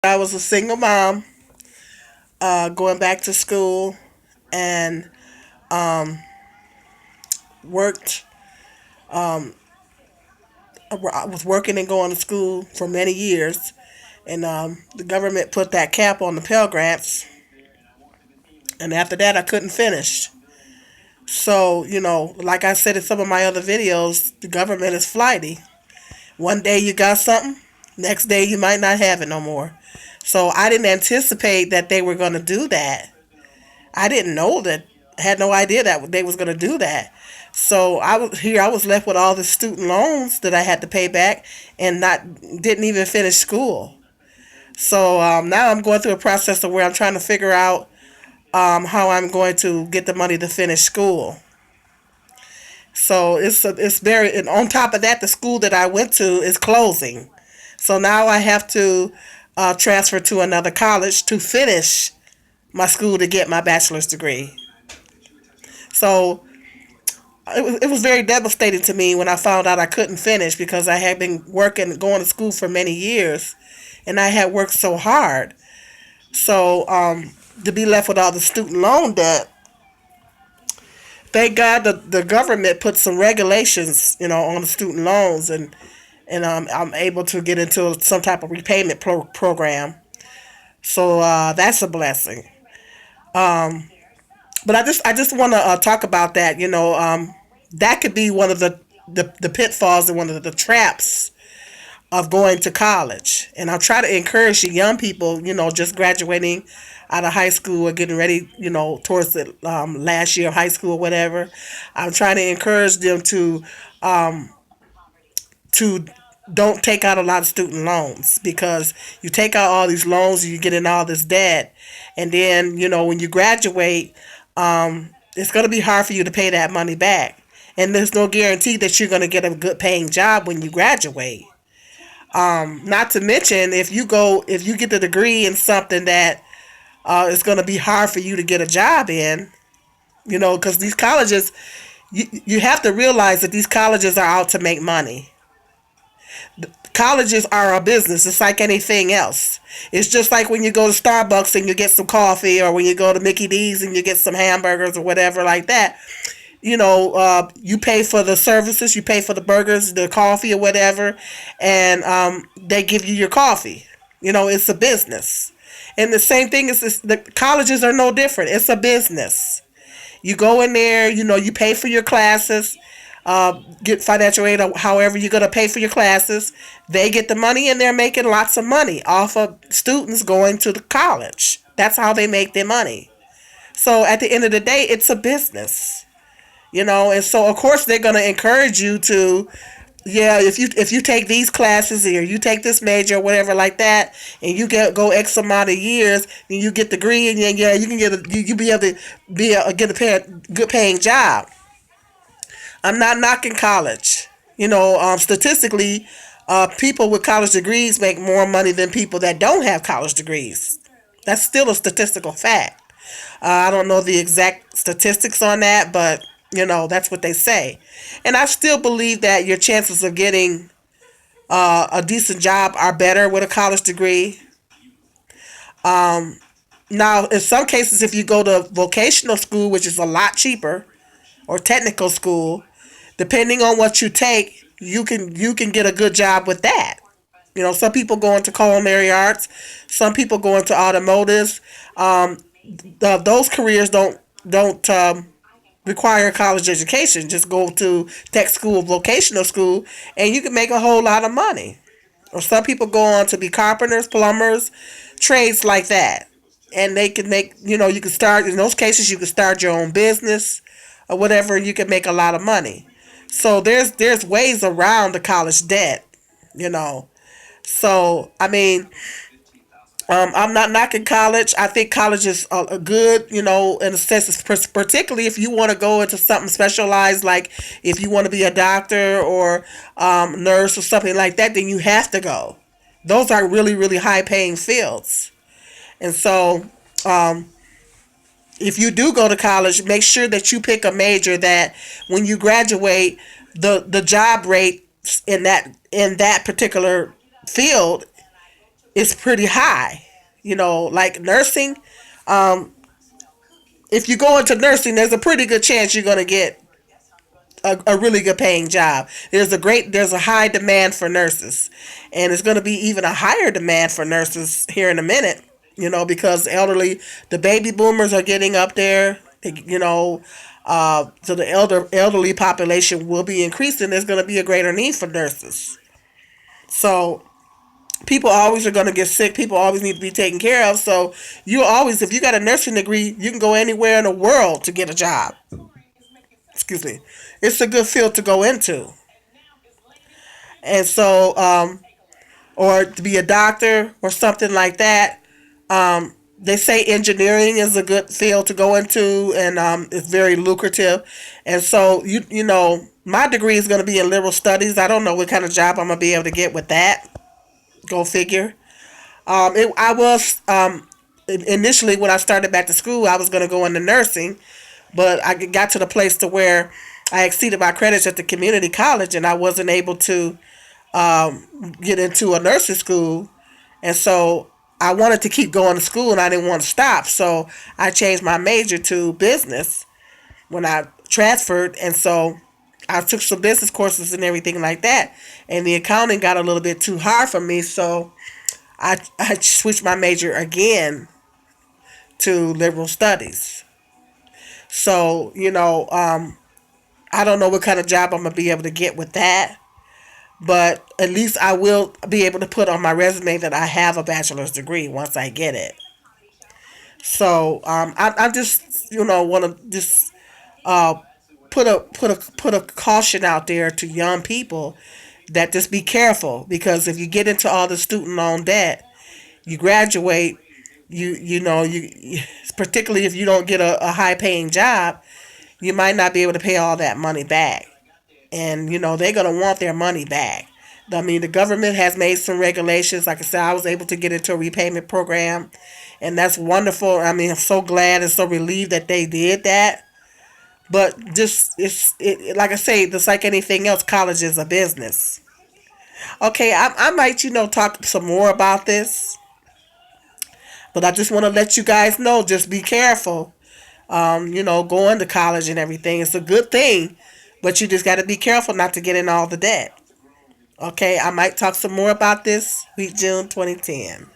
I was a single mom, going back to school and worked. I was working and going to school for many years, and the government put that cap on the Pell Grants, and after that, I couldn't finish. So, like I said in some of my other videos, the government is flighty. One day you got something, next day you might not have it no more. So I didn't anticipate that they were going to do that. I didn't know that, had no idea that they was going to do that. So I was left with all the student loans that I had to pay back, and not didn't even finish school. So now I'm going through a process of where I'm trying to figure out how I'm going to get the money to finish school. So it's very, and on top of that, the school that I went to is closing. So now I have to transfer to another college to finish my school to get my bachelor's degree. So it was very devastating to me when I found out I couldn't finish, because I had been working, going to school for many years, and I had worked so hard. So to be left with all the student loan debt, thank God the government put some regulations, on the student loans, and I'm able to get into some type of repayment program. So that's a blessing. But I just want to talk about that. That could be one of the pitfalls and one of the traps of going to college. And I'll try to encourage the young people, just graduating out of high school or getting ready, towards the last year of high school or whatever. I'm trying to encourage them to don't take out a lot of student loans, because you take out all these loans and you get in all this debt, and then when you graduate, it's going to be hard for you to pay that money back, and there's no guarantee that you're going to get a good paying job when you graduate. Not to mention, if you get the degree in something that it's going to be hard for you to get a job in, because these colleges, you have to realize that these colleges are out to make money. Colleges are a business. It's like anything else. It's just like when you go to Starbucks and you get some coffee, or when you go to Mickey D's and you get some hamburgers or whatever like that. You pay for the services, you pay for the burgers, the coffee, or whatever, and they give you your coffee. It's a business. And the same thing is this, the colleges are no different. It's a business. You go in there, you pay for your classes, get financial aid, or however you're going to pay for your classes. They get the money, and they're making lots of money off of students going to the college. That's how they make their money. So at the end of the day, it's a business. And so of course they're going to encourage you to, yeah, if you take these classes, or you take this major or whatever like that, and you go X amount of years, then you get the degree, and then yeah, you can you be able to get a good paying job. I'm not knocking college. Statistically, people with college degrees make more money than people that don't have college degrees. That's still a statistical fact. I don't know the exact statistics on that, but that's what they say. And I still believe that your chances of getting a decent job are better with a college degree. Now, in some cases, if you go to vocational school, which is a lot cheaper, or technical school, depending on what you take, you can get a good job with that. Some people go into culinary arts, some people go into automotives. Those careers don't require college education. Just go to tech school, vocational school, and you can make a whole lot of money. Or some people go on to be carpenters, plumbers, trades like that. And they can make, you can start, in those cases, you can start your own business or whatever, and you can make a lot of money. So there's ways around the college debt, you know. So, I mean, I'm not knocking college. I think college is a good, in a sense, particularly if you want to go into something specialized, like if you want to be a doctor or nurse or something like that, then you have to go. Those are really, really high paying fields. And so, if you do go to college, make sure that you pick a major that when you graduate, the job rate in that particular field is pretty high. Like nursing, if you go into nursing, there's a pretty good chance you're going to get a really good paying job. There's a high demand for nurses, and it's going to be even a higher demand for nurses here in a minute. Because the baby boomers are getting up there. So the elderly population will be increasing. There's going to be a greater need for nurses. So people always are going to get sick. People always need to be taken care of. So if you got a nursing degree, you can go anywhere in the world to get a job. Excuse me. It's a good field to go into. And so, or to be a doctor or something like that. They say engineering is a good field to go into, and it's very lucrative. And so, my degree is going to be in liberal studies. I don't know what kind of job I'm going to be able to get with that. Go figure. I was initially when I started back to school, I was going to go into nursing, but I got to the place to where I exceeded my credits at the community college, and I wasn't able to get into a nursing school, and so I wanted to keep going to school, and I didn't want to stop. So I changed my major to business when I transferred, and so I took some business courses and everything like that, and the accounting got a little bit too hard for me, so I switched my major again to liberal studies. So, I don't know what kind of job I'm going to be able to get with that, but at least I will be able to put on my resume that I have a bachelor's degree once I get it. So, I just, want to just put a caution out there to young people that just be careful, because if you get into all the student loan debt, you graduate, you particularly if you don't get a high paying job, you might not be able to pay all that money back, and they're gonna want their money back. I mean, the government has made some regulations. Like I said, I was able to get into a repayment program, and that's wonderful. I mean, I'm so glad and so relieved that they did that. But just like I say, just like anything else, college is a business. Okay, I might talk some more about this, but I just want to let you guys know, just be careful. Going to college and everything, it's a good thing, but you just got to be careful not to get in all the debt. Okay, I might talk some more about this week, June 2010.